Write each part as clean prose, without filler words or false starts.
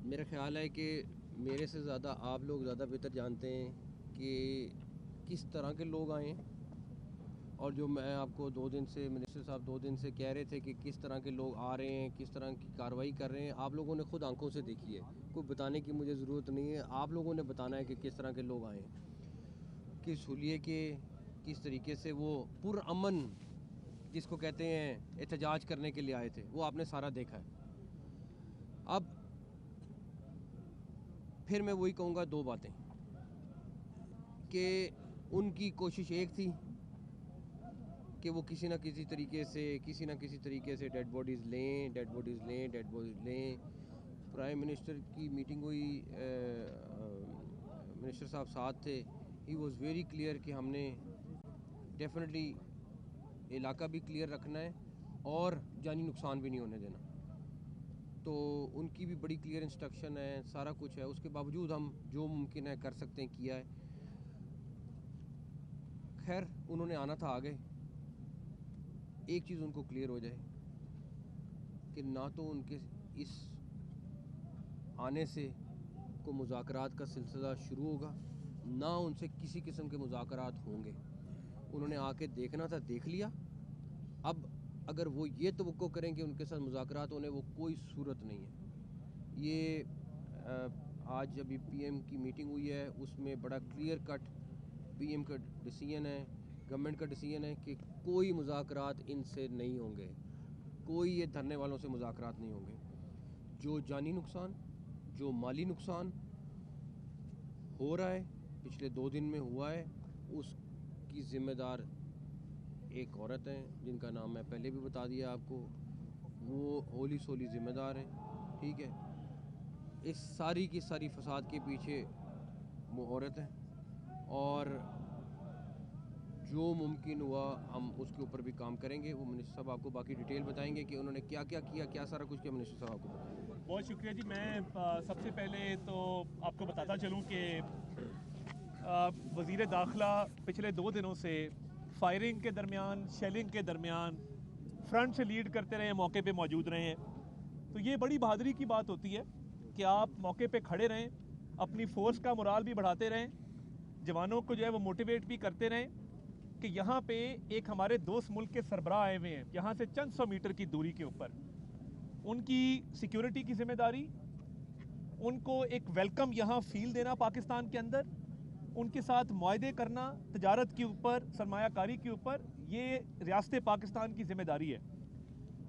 मेरा ख़्याल है कि मेरे से ज़्यादा आप लोग ज़्यादा बेहतर जानते हैं कि किस तरह के लोग आए हैं। और जो मैं आपको 2 दिन से मिनिस्टर साहब 2 दिन से कह रहे थे कि किस तरह के लोग आ रहे हैं, किस तरह की कार्रवाई कर रहे हैं, आप लोगों ने खुद आंखों से देखी है। कोई बताने की मुझे ज़रूरत नहीं है, आप लोगों ने बताना है कि किस तरह के लोग आए हैं, किस हुलिये के, किस तरीके से वो पुरअमन जिसको कहते हैं एहतजाज करने के लिए आए थे, वो आपने सारा देखा है। अब फिर मैं वही कहूँगा 2 बातें कि उनकी कोशिश एक थी कि वो किसी न किसी तरीके से डेड बॉडीज़ लें। प्राइम मिनिस्टर की मीटिंग हुई, मिनिस्टर साहब साथ थे। ही वॉज़ वेरी क्लियर कि हमने डेफिनेटली इलाका भी क्लियर रखना है और जानी नुकसान भी नहीं होने देना। तो उनकी भी बड़ी क्लियर इंस्ट्रक्शन है, सारा कुछ है। उसके बावजूद हम जो मुमकिन है कर सकते हैं किया है। खैर उन्होंने आना था, आ गए। एक चीज़ उनको क्लियर हो जाए कि ना तो उनके इस आने से को मुज़ाकरात का सिलसिला शुरू होगा, ना उनसे किसी किस्म के मुज़ाकरात होंगे। उन्होंने आके देखना था, देख लिया। अब अगर वो ये तवक्को करें कि उनके साथ मुज़ाकरात होने, वो कोई सूरत नहीं है। ये आज अभी पीएम की मीटिंग हुई है, उसमें बड़ा क्लियर कट पीएम का डिसीजन है, गवर्नमेंट का डिसीजन है कि कोई मुज़ाकरात इनसे नहीं होंगे, कोई ये धरने वालों से मुज़ाकरात नहीं होंगे। जो जानी नुकसान, जो माली नुकसान हो रहा है, पिछले 2 दिन में हुआ है, उसकी ज़िम्मेदार एक औरत है जिनका नाम मैं पहले भी बता दिया आपको। वो होली सोली ज़िम्मेदार है, ठीक है। इस सारी की सारी फसाद के पीछे वो औरत है, और जो मुमकिन हुआ हम उसके ऊपर भी काम करेंगे। वो मिनिस्टर साहब आपको बाकी डिटेल बताएंगे कि उन्होंने क्या क्या किया, क्या सारा कुछ किया। मिनिस्टर साहब आपको बताएंगे। बहुत शुक्रिया जी। मैं सबसे पहले तो आपको बताता चलूं कि वज़ीर दाखिला पिछले 2 दिनों से फायरिंग के दरमियान, शेलिंग के दरमियान फ्रंट से लीड करते रहे, मौके पे मौजूद रहे हैं। तो ये बड़ी बहादुरी की बात होती है कि आप मौके पे खड़े रहें, अपनी फोर्स का मोराल भी बढ़ाते रहें, जवानों को जो है वो मोटिवेट भी करते रहें कि यहाँ पे एक हमारे दोस्त मुल्क के सरबराह आए हुए हैं, यहाँ से चंद 100 मीटर की दूरी के ऊपर। उनकी सिक्योरिटी की जिम्मेदारी, उनको एक वेलकम यहाँ फील देना पाकिस्तान के अंदर, उनके साथ मुआहदे करना तजारत के ऊपर, सरमायाकारी के ऊपर, ये रियासत पाकिस्तान की जिम्मेदारी है।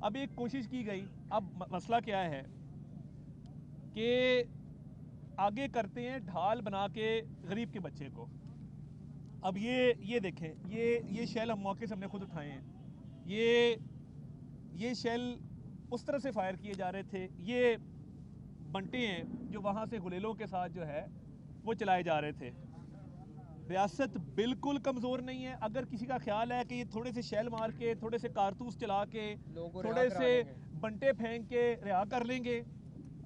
अब एक कोशिश की गई, अब मसला क्या है कि आगे करते हैं ढाल बना के गरीब के बच्चे को। अब ये देखें, ये शेल हम मौके से हमने खुद उठाए हैं। ये शेल उस तरह से फायर किए जा रहे थे, ये बंटे हैं जो वहाँ से गुलेलों के साथ जो है वो चलाए जा रहे थे। रियासत बिल्कुल कमज़ोर नहीं है। अगर किसी का ख्याल है कि ये थोड़े से शेल मार के, थोड़े से कारतूस चला के, थोड़े से बंटे फेंक के रिहा कर लेंगे,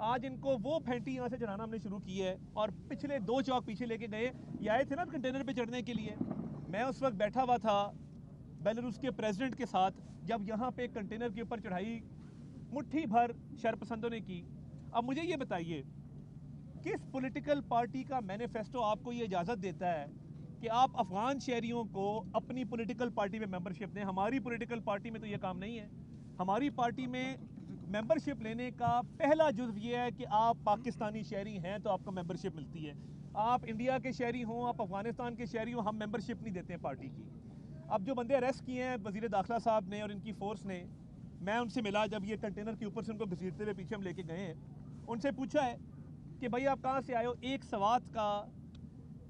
आज इनको वो फैंटी यहाँ से चलाना हमने शुरू की है। और पिछले 2 चौक पीछे लेके गए, ये आए थे ना कंटेनर पे चढ़ने के लिए। मैं उस वक्त बैठा हुआ था बेलारूस के प्रेसिडेंट के साथ, जब यहाँ पे कंटेनर के ऊपर चढ़ाई मुट्ठी भर शरपसंदों ने की। अब मुझे ये बताइए, किस पॉलिटिकल पार्टी का मैनिफेस्टो आपको ये इजाज़त देता है कि आप अफगान शहरियों को अपनी पॉलिटिकल पार्टी में मेंबरशिप दें? हमारी पॉलिटिकल पार्टी में तो ये काम नहीं है। हमारी पार्टी में मेंबरशिप लेने का पहला जुज़्व ये है कि आप पाकिस्तानी शहरी हैं तो आपको मेंबरशिप मिलती है। आप इंडिया के शहरी हों, आप अफगानिस्तान के शहरी हों, हम मेंबरशिप नहीं देते हैं पार्टी की। अब जो बंदे अरेस्ट किए हैं वज़ीर दाखिला साहब ने और इनकी फोर्स ने, मैं उनसे मिला जब ये कंटेनर के ऊपर से उनको घसीटते हुए पीछे हम लेके गए हैं। उनसे पूछा है कि भाई आप कहाँ से आए हो? एक सवात का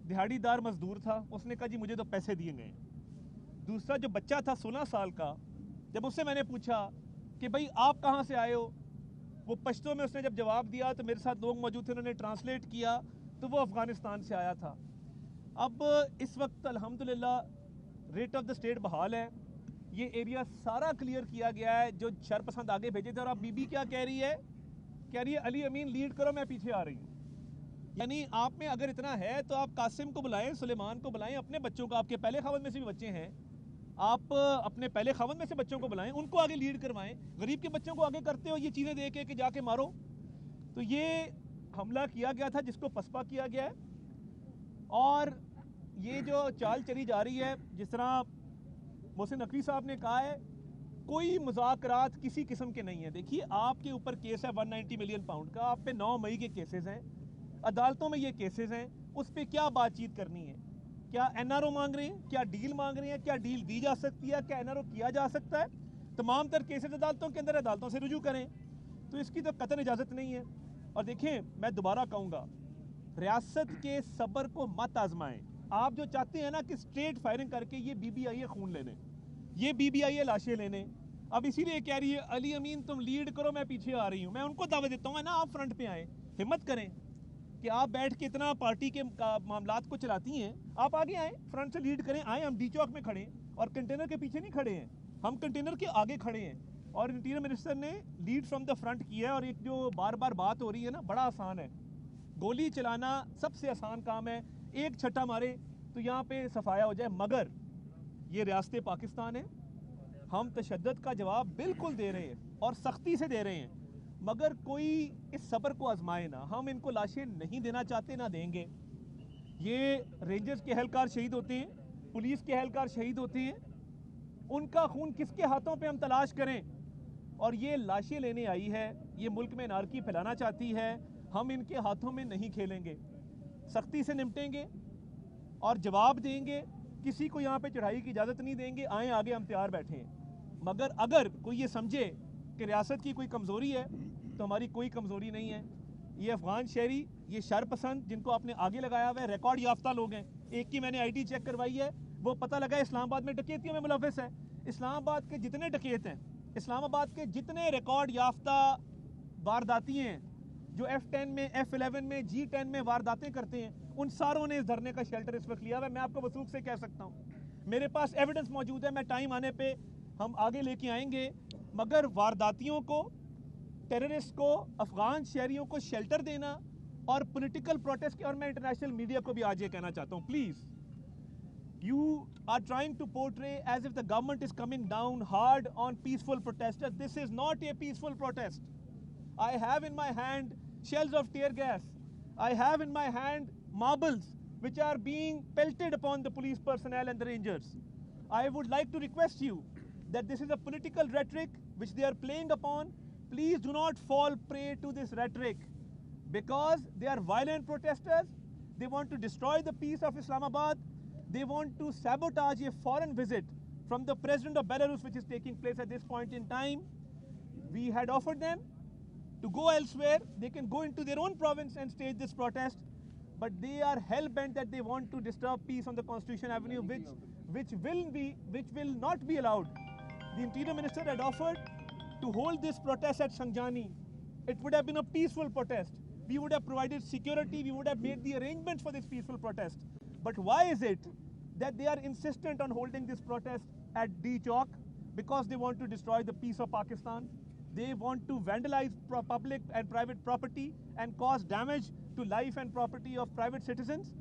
दिहाड़ीदार मजदूर था, उसने कहा जी मुझे तो पैसे दिए गए। दूसरा जो बच्चा था 16 साल का, जब उससे मैंने पूछा कि भाई आप कहाँ से आए हो, वो पश्तो में उसने जब जवाब दिया तो मेरे साथ लोग मौजूद थे, उन्होंने ट्रांसलेट किया तो वो अफगानिस्तान से आया था। अब इस वक्त अल्हम्दुलिल्लाह रेट ऑफ द स्टेट बहाल है, ये एरिया सारा क्लियर किया गया है। जो शरपसंद आगे भेजे थे, और अब बीबी क्या कह रही है? कह रही है अली अमीन लीड करो, मैं पीछे आ रही हूँ। यानी आप में अगर इतना है तो आप कासिम को बुलाएं, सुलेमान को बुलाएं, अपने बच्चों को, आपके पहले खावत में से भी बच्चे हैं, आप अपने पहले खावत में से बच्चों को बुलाएं, उनको आगे लीड करवाएं। गरीब के बच्चों को आगे करते हो ये चीज़ें दे के कि जाके मारो। तो ये हमला किया गया था जिसको पसपा किया गया है, और ये जो चाल चली जा रही है, जिस तरह मोहसिन नकवी साहब ने कहा है, कोई मुज़ाकरात किसी किस्म के नहीं है। देखिए, आपके ऊपर केस है 190 मिलियन पाउंड का, आप पे 9 मई के केसेस हैं, अदालतों में ये केसेस हैं, उस पर क्या बातचीत करनी है? क्या एनआरओ मांग रहे हैं? क्या डील मांग रहे हैं? क्या डील दी जा सकती है? क्या एनआरओ किया जा सकता है? तमाम तर केसेस अदालतों के अंदर, अदालतों से रुजू करें। तो इसकी तो कतई इजाज़त नहीं है। और देखें, मैं दोबारा कहूँगा, रियासत के सब्र को मत आजमाएं। आप जो चाहते हैं ना कि स्ट्रेट फायरिंग करके ये बीबीआई खून लेने, ये बीबीआई लाशें लेने, अब इसीलिए कह रही है अली अमीन तुम लीड करो, मैं पीछे आ रही हूँ। मैं उनको दावा देता हूँ ना, आप फ्रंट पे आए, हिम्मत करें कि आप बैठ के इतना पार्टी के मामलात को चलाती हैं, आप आगे आए, फ्रंट से लीड करें। आए, हम डी चौक में खड़े हैं और कंटेनर के पीछे नहीं खड़े हैं, हम कंटेनर के आगे खड़े हैं। और इंटीरियर मिनिस्टर ने लीड फ्रॉम द फ्रंट किया है। और एक जो बार बार बात हो रही है ना, बड़ा आसान है, गोली चलाना सबसे आसान काम है, एक छट्टा मारे तो यहाँ पे सफाया हो जाए। मगर ये रियासत पाकिस्तान है, हम तशद्दुद का जवाब बिल्कुल दे रहे हैं और सख्ती से दे रहे हैं, मगर कोई इस सब्र को आजमाए ना। हम इनको लाशें नहीं देना चाहते, ना देंगे। ये रेंजर्स के एहलकार शहीद होते हैं, पुलिस के एहलकार शहीद होते हैं, उनका खून किसके हाथों पे हम तलाश करें? और ये लाशें लेने आई है, ये मुल्क में नारकी फैलाना चाहती है, हम इनके हाथों में नहीं खेलेंगे, सख्ती से निपटेंगे और जवाब देंगे। किसी को यहाँ पे चढ़ाई की इजाज़त नहीं देंगे। आए आगे, हम तैयार बैठे हैं। मगर अगर कोई ये समझे कि रियासत की कोई कमज़ोरी है, तो हमारी कोई कमज़ोरी नहीं है। ये अफगान शहरी, ये शरपसंद जिनको आपने आगे लगाया हुआ है, रिकॉर्ड याफ्ता लोग हैं। एक की मैंने आईडी चेक करवाई है, वो पता लगा इस्लामाबाद में डकैतियों में मुलव्वस है। इस्लामाबाद के जितने डकैत हैं, इस्लामाबाद के जितने रिकॉर्ड याफ्ता वारदाती हैं, जो F10 में, F11 में, G10 में वारदातें करते हैं, उन सारों ने इस धरने का शेल्टर इस वक्त लिया हुआ है। मैं आपको वसूख से कह सकता हूँ, मेरे पास एविडेंस मौजूद है। मैं टाइम आने पे हम आगे लेके आएंगे। मगर वारदातियों को, टेररिस्ट को, अफगान शहरियों को शेल्टर देना और पॉलिटिकल प्रोटेस्ट के, और मैं इंटरनेशनल मीडिया को भी आज ये कहना चाहता हूँ, please, you are trying to portray as if the government is coming down hard on peaceful protesters. This is not a peaceful protest. I have in my hand shells of tear gas. I have in my hand marbles which are being pelted upon the police personnel and the rangers. I would like to request you that this is a political rhetoric which they are playing upon. Please do not fall prey to this rhetoric, because they are violent protesters. They want to destroy the peace of Islamabad. They want to sabotage a foreign visit from the president of Belarus, which is taking place at this point in time. We had offered them to go elsewhere. They can go into their own province and stage this protest, but they are hell-bent that they want to disturb peace on the Constitution Avenue, which will not be allowed. The Interior Minister had offered to hold this protest at Sangjani. It would have been a peaceful protest. We would have provided security, we would have made the arrangements for this peaceful protest. But why is it that they are insistent on holding this protest at D Chowk? Because they want to destroy the peace of Pakistan. They want to vandalize public and private property and cause damage to life and property of private citizens.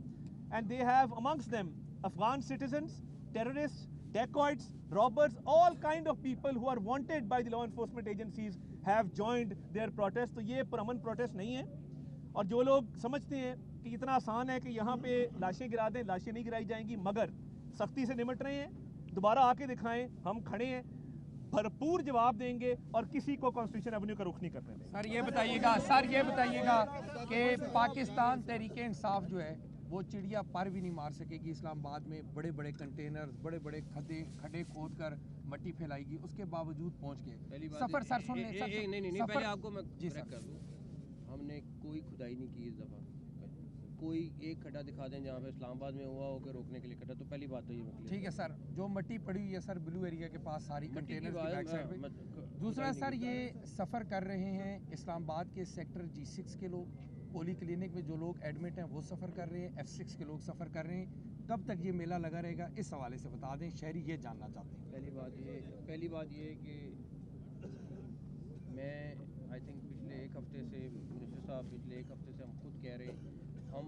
And they have amongst them Afghan citizens, terrorists, dacoits, robbers, all kind of people who are wanted by the law enforcement agencies have joined their protest. तो ये पुरअमन protest नहीं है। और जो लोग समझते हैं कि इतना आसान है कि यहाँ पे लाशें गिरा दें, लाशें नहीं गिराई जाएंगी, मगर सख्ती से निमट रहे हैं। दोबारा आके दिखाएं, हम खड़े हैं, भरपूर जवाब देंगे और किसी को कॉन्स्टिट्यूशन एवेन्यू का रुख नहीं करने देंगे। सर ये बताइएगा कि पाकिस्तान तहरीके इंसाफ जो है वो चिड़िया पर भी नहीं मार सकेगी। इस्लामाबाद में बड़े बड़े कंटेनर्स, बड़े बड़े खड्डे खोद कर मट्टी फैलाएगी, उसके बावजूद पहुँच के सफर सर सुन नहीं, पहले आपको मैं करेक्ट कर दूं, हमने कोई खुदाई नहीं की इस दफ़ा। कोई एक खड्डा दिखा दें जहाँ पे इस्लामाबाद में हुआ हो के रोकने के लिए खड्डा, तो पहली बात तो ये ठीक है सर। जो मट्टी पड़ी हुई है सर ब्लू एरिया के पास सारी कंटेनर्स की बैक साइड पे। दूसरा सर, ये सफ़र कर रहे हैं इस्लामाबाद के सेक्टर G6 के लोग, पोली क्लिनिक में जो लोग एडमिट हैं वो सफ़र कर रहे हैं, F6 के लोग सफ़र कर रहे हैं। कब तक ये मेला लगा रहेगा, इस हवाले से बता दें, शहरी ये जानना चाहते हैं। पहली बात ये कि मैं आई थिंक पिछले एक हफ़्ते से, मिनिस्टर साहब पिछले एक हफ़्ते से हम खुद कह रहे हैं, हम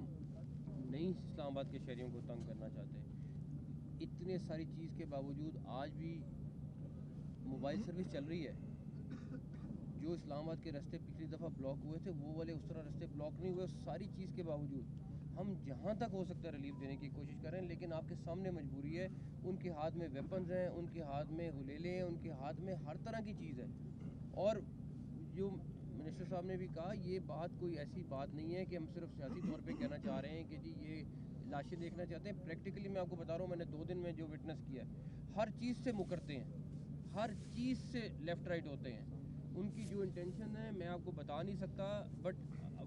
नहीं इस्लामाबाद के शहरियों को तंग करना चाहते। इतने सारी चीज़ के बावजूद आज भी मोबाइल सर्विस चल रही है। जो इस्लामाबाद के रास्ते पिछली दफ़ा ब्लॉक हुए थे वो वाले उस तरह रास्ते ब्लॉक नहीं हुए। सारी चीज़ के बावजूद हम जहाँ तक हो सकता है रिलीफ देने की कोशिश करें, लेकिन आपके सामने मजबूरी है। उनके हाथ में वेपन्स हैं, उनके हाथ में गुलेले हैं, उनके हाथ में हर तरह की चीज़ है। और जो मिनिस्टर साहब ने भी कहा, ये बात कोई ऐसी बात नहीं है कि हम सिर्फ सियासी तौर पे कहना चाह रहे हैं कि जी ये लाशें देखना चाहते हैं। प्रैक्टिकली मैं आपको बता रहा हूँ, मैंने 2 दिन में जो विटनेस किया है, हर चीज़ से मुकरते हैं, हर चीज़ से लेफ़्ट राइट होते हैं। उनकी जो इंटेंशन है मैं आपको बता नहीं सकता, बट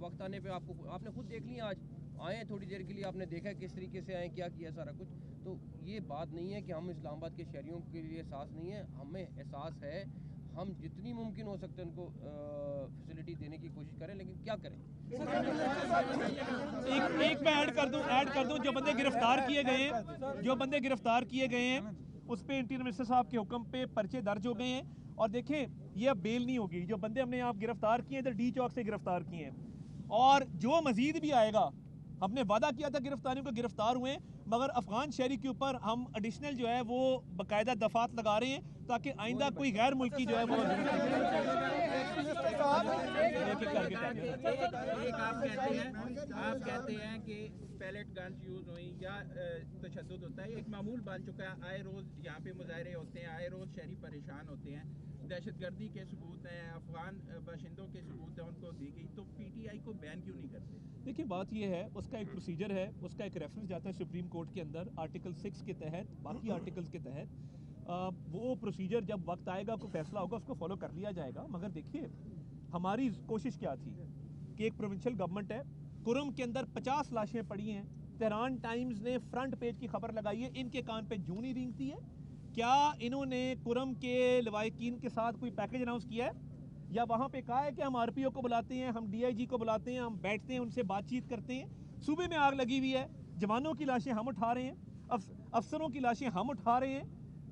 वक्त आने पे आपने खुद देख लिया। आज आए हैं थोड़ी देर के लिए, आपने देखा किस तरीके से आए, क्या किया सारा कुछ। तो ये बात नहीं है कि हम इस्लामाबाद के शहरियों के लिए एहसास नहीं है, हमें एहसास है। हम जितनी मुमकिन हो सकते हैं उनको फैसिलिटी देने की कोशिश करें, लेकिन क्या करें। एक मैं ऐड कर दूं जो बंदे गिरफ्तार किए गए हैं उस पे इंटीरियर मिनिस्टर साहब के हुक्म पे पर्चे दर्ज हो गए हैं। और देखें, ये अब बेल नहीं होगी। जो बंदे हमने यहाँ गिरफ्तार किए हैं, इधर डी चौक से गिरफ्तार किए हैं, और जो मजीद भी आएगा, हमने वादा किया था गिरफ्तारियों को, गिरफ्तार हुए, मगर अफगान शहरी के ऊपर हम एडिशनल जो है वो बाकायदा दफात लगा रहे हैं ताकि आइंदा कोई गैर मुल्की जो है वो आप कहते हैं कि पैलेट गन्स यूज हुई या तशद्दुद होता है, एक मामूल बन चुका है। आए रोज यहाँ पे मुजाहरे होते हैं, आए रोज शहरी परेशान होते हैं, दहशतगर्दी के सबूत हैं, अफगान बाशिंदों के सबूत हैं, उनको दी गई। तो पीटीआई को बैन क्यों नहीं करते? देखिए, बात यह है, उसका एक प्रोसीजर है, उसका एक रेफरेंस जाता है सुप्रीम कोर्ट के अंदर आर्टिकल 6 के तहत, बाकी आर्टिकल्स के तहत। वो प्रोसीजर जब वक्त आएगा, कोई फैसला होगा, उसको फॉलो कर लिया जाएगा। मगर देखिए, हमारी कोशिश क्या थी कि एक प्रोविंशियल गवर्नमेंट है, कुरम के अंदर 50 लाशें पड़ी हैं। तेहरान टाइम्स ने फ्रंट पेज की खबर लगाई है, इनके कान पे जूं नहीं रेंगती है। क्या इन्होंने कुरम के लवाकिन के साथ कोई पैकेज अनाउंस किया है, या वहाँ पे कहा है कि हम आरपीओ को बुलाते हैं, हम डीआईजी को बुलाते हैं, हम बैठते हैं, उनसे बातचीत करते हैं। सूबे में आग लगी हुई है, जवानों की लाशें हम उठा रहे हैं, अफसरों की लाशें हम उठा रहे हैं।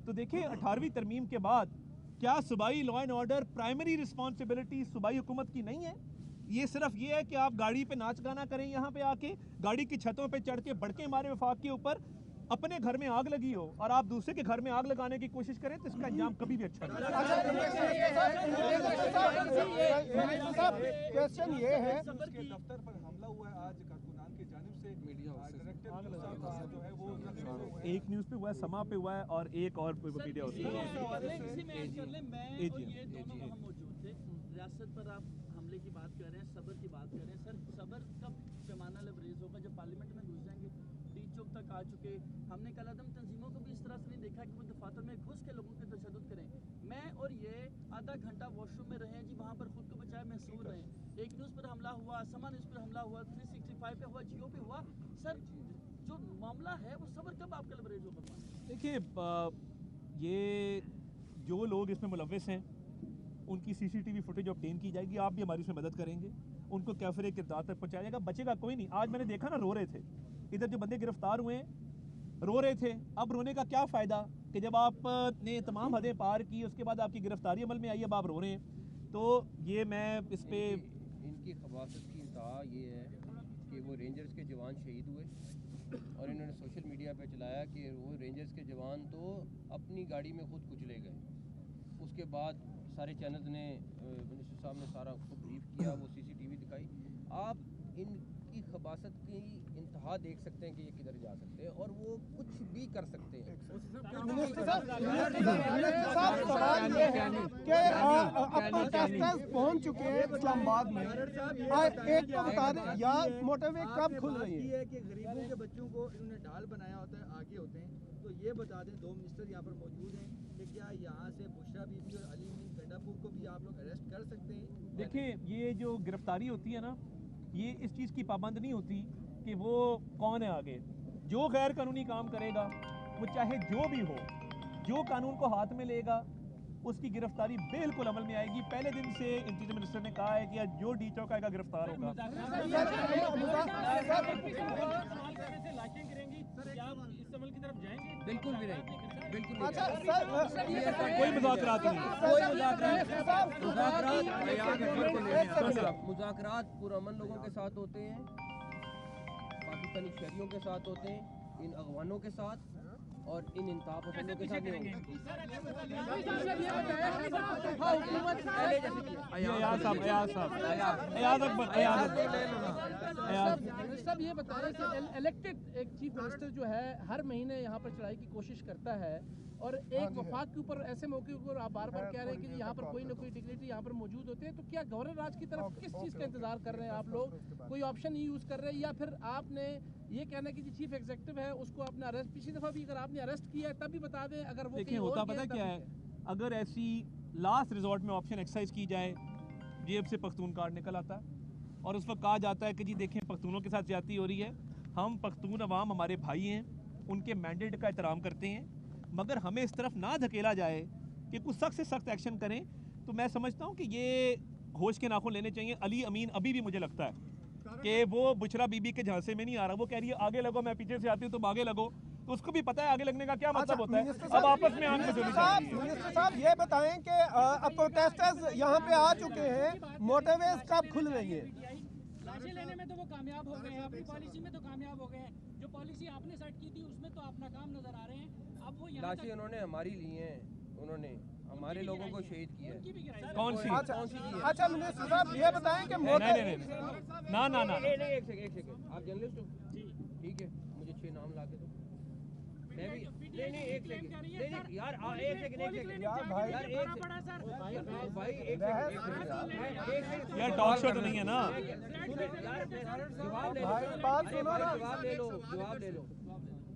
तो देखिए, 18वीं तरमीम के बाद क्या सूबाई law and order primary responsibility सूबाई हुकूमत की नहीं है? ये सिर्फ ये है कि आप गाड़ी पे नाच गाना करें, यहाँ पे आके गाड़ी की छतों पे चढ़ के भड़के मारे वफाक के ऊपर, अपने घर में आग लगी हो और आप दूसरे के घर में आग लगाने की कोशिश करें, तो इसका अंजाम कभी भी अच्छा नहीं। क्वेश्चन ये है, दफ्तर पर हमला हुआ है आज कारकुनान की जानिब से, जो है वो एक न्यूज़ पे हुआ है, समा पे हुआ है, और एक और मीडिया रियासत पर आप हमले की बात कर रहे हैं, सबर की बात कर रहे हैं। सर, सबर कब पैमाना लबरेज होगा? जब पार्लियामेंट में घुस जाएंगे, डी चौक तक आ चुके। हमने कल अदम तंजीमों को भी इस तरह से नहीं देखा कि वो दफातर में घुस के लोगों के तशद्दुद करें। मैं और ये आधा घंटा वॉशरूम में रहे हैं जी, वहाँ पर खुद को बचाए महसूस रहे। एक न्यूज़ पर हमला हुआ, समा न्यूज़ पर हमला हुआ, 365 पे हुआ, जियो पे हुआ। सर, जो मामला है वो सबर कब आपका लबरेज होगा? देखिए, ये जो लोग इसमें मुलव्वस हैं, उनकी सीसीटीवी फुटेज ऑब्टेन की जाएगी। आप भी हमारी इसमें मदद करेंगे, उनको कैफरे किरदार तक पहुंचाया जाएगा। बचेगा कोई नहीं। आज मैंने देखा ना, रो रहे थे इधर जो बंदे गिरफ्तार हुए हैं, रो रहे थे। अब रोने का क्या फ़ायदा कि जब आपने तमाम हदें पार की, उसके बाद आपकी गिरफ्तारी अमल में आई, अब आप रो रहे हैं। तो ये मैं इस पे इनकी खबासत की इंतहा ये है कि वो रेंजर्स के जवान शहीद हुए और इन्होंने सोशल मीडिया पे चलाया कि वो रेंजर्स के जवान तो अपनी गाड़ी में खुद कुचले गए। उसके बाद सारे चैनल्स ने, मिनिस्टर साहब ने सारा उसको ब्रीफ किया, वो सीसीटीवी दिखाई। आप इनकी खबासत की इंतहा देख सकते हैं कि ये किधर जा सकते हैं और वो कुछ भी कर सकते हैं। मिनिस्टर साहब, सवाल ये है कि अब प्रोटेस्टर्स पहुंच चुके हैं इस्लामाबाद में। एक तो बता दें, या मोटरवे कब खुल रही है? कि गरीबों के बच्चों को इन्होंने ढाल बनाया होता है, आगे होते हैं। तो ये बता दें, 2 मिनिस्टर यहाँ पर मौजूद हैं, कि क्या यहाँ से बुशरा बीबी और अली मीन गंडापुर को भी आप लोग अरेस्ट कर सकते हैं? देखिए, ये जो गिरफ्तारी होती है ना, ये इस चीज़ की पाबंद नहीं होती कि वो कौन है आगे। जो गैर कानूनी काम करेगा, वो चाहे जो भी हो, जो कानून को हाथ में लेगा, उसकी गिरफ्तारी बिल्कुल अमल में आएगी। पहले दिन से इंटीरियर मिनिस्टर ने कहा है कि जो डी चौक आएगा गिरफ्तार होगा। बिल्कुल भी नहीं, बिल्कुल अच्छा नहीं। सर, कोई मुज़ाकरात नहीं, मुज़ाकरात पुरअमन लोगों के साथ होते हैं, पाकिस्तानी शहरियों के साथ होते हैं, इन अगवानों के साथ, और इन इंतहा पसंदों के साथ नहीं होंगे। सब ये बताएं कि इलेक्टेड एक चीफ मिनिस्टर जो है हर महीने यहाँ पर चढ़ाई की कोशिश करता है और एक वफाक के ऊपर ऐसे मौके पर आप बार बार कह रहे हैं कि यहाँ पर कोई ना कोई डिग्निटी यहाँ पर मौजूद होते हैं, तो क्या गवर्नर राज की तरफ किस चीज़ का इंतजार कर रहे हैं आप लोग? कोई ऑप्शन ही यूज़ कर रहे हैं या फिर आपने ये कहना कि जो चीफ एग्जीक्यूटिव है उसको आपने अरेस्ट, पिछली दफ़ा भी अगर आपने अरेस्ट किया है तब भी बता दें, अगर वो देखिए होता पता क्या है, अगर ऐसी लास्ट रिजॉर्ट में ऑप्शन एक्सरसाइज की जाए, जेब से पख्तून कार्ड निकल आता है और उस वक्त कहा जाता है कि जी देखें पख्तूनों के साथ ज्यादती हो रही है, हम पख्तून अवाम हमारे भाई हैं, उनके मैंडेट का एहतराम करते हैं, मगर हमें इस तरफ ना धकेला जाए कि कुछ सख्त से सख्त एक्शन करें। तो मैं समझता हूँ कि ये होश के नाखून लेने चाहिए। अली अमीन अभी भी मुझे लगता है कि वो बुशरा बीबी के झांसे में नहीं आ रहा, वो कह रही है आगे लगो, मैं पीछे से आती हूँ तुम आगे लगो, तो उसको भी पता है आगे लगने का क्या मतलब होता है। अब आपस में आंख में मिनिस्टर साहब ये बताएं कि अब प्रोटेस्टर्स यहाँ पे आ चुके हैं, मोटरवेज कब खुल रही है? लाशें लेने में तो वो कामयाब हो गए हैं, अपनी पॉलिसी में तो कामयाब हो गए हैं, जो पॉलिसी आपने सेट की थी उसमें तो आप नाकाम नजर आ रहे हैं। अब वो लाशें उन्होंने हमारी ली हैं, उन्होंने हमारे लोगों को शहीद किया है। कौन सी? अच्छा मिनिस्टर साहब ये बताएं कि ना एक सेकंड, आप जर्नलिस्ट हो? ठीक है, मुझे 6 नाम ला के दो, मैं भी नहीं एक सेकंड यार, एक सेकंड यार भाई यार टॉक शो तो नहीं है ना, बात सुनो ना, जवाब ले लो।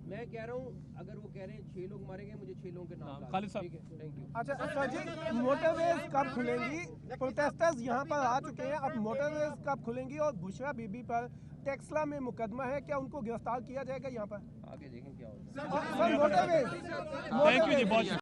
मैं कह रहा हूँ अगर वो कह रहे हैं 6 लोग मारे गए, मुझे 6 लोगों के नाम खालिद साहब। ठीक है, थैंक यू। अच्छा सर जी, मोटरवेज कब खुलेंगी? प्रोटेस्टर्स यहाँ पर आ चुके हैं, अब मोटरवेज कब खुलेंगी? और बुशरा बीबी पर टेक्सला में मुकदमा है, क्या उनको गिरफ्तार किया जाएगा यहाँ पर? आगे देखें क्या होता है। सर मोटरवेज थैंक यू जी, बहुत